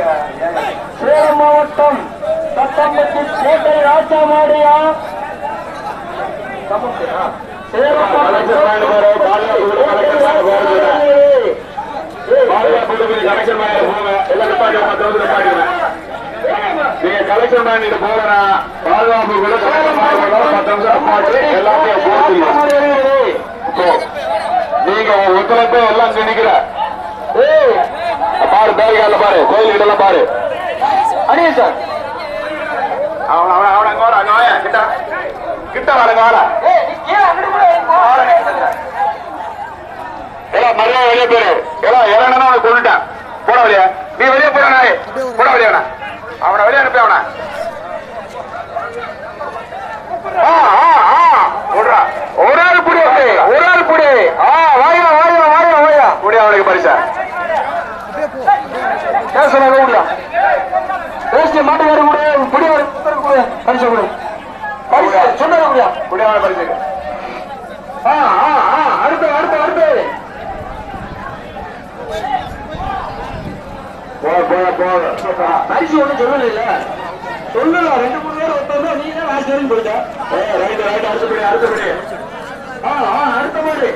சேலம் மாவட்டம் தத்தம்பட்டி கோட்டை ராஜா மாடியா நீங்க கலெக்ஷன் பண்ணிட்டு போறா பாதுகாப்பு கூட 10 நிமிஷம் எல்லாத்தையும் நீங்க ஒத்துழைப்பே எல்லாம் நினைக்கிற பாரு பேரிகால பாரு கோயில் கிட்ட பாரு அடியே சார் அவன் அங்க வர அங்க வாயா கிட்ட கிட்ட வரங்க வாழ எல்லாம் மரியாதை வெளியே போயிரு எல்லாம் இறங்கணும் அவனை கொண்டுட்டேன் போட வழியா நீ வெளியே போற நாய் போட வழியா அவனை வெளியே அனுப்பி அவனை ஒரு ஆள் புடி ஒரு ஆள் புடி வாயா வாயா வாயா வாயா புடி அவனுக்கு பரிசா பேசுறாங்க கூட பேசிய மாட்டுக்கார கூட புடி கூட பரிசு கொடு சொன்னாங்க புடி அவனை பரிசு அடுத்து அடுத்து அடுத்து பரிசு ஒண்ணு சொல்லல இல்ல சொல்லல 2-3 பேர் ஒருத்தவங்க நீ தான் ஆச்சரியம் போயிட்டா ரைட் ரைட் அடுத்தபடி அடுத்தபடி அடுத்த மாதிரி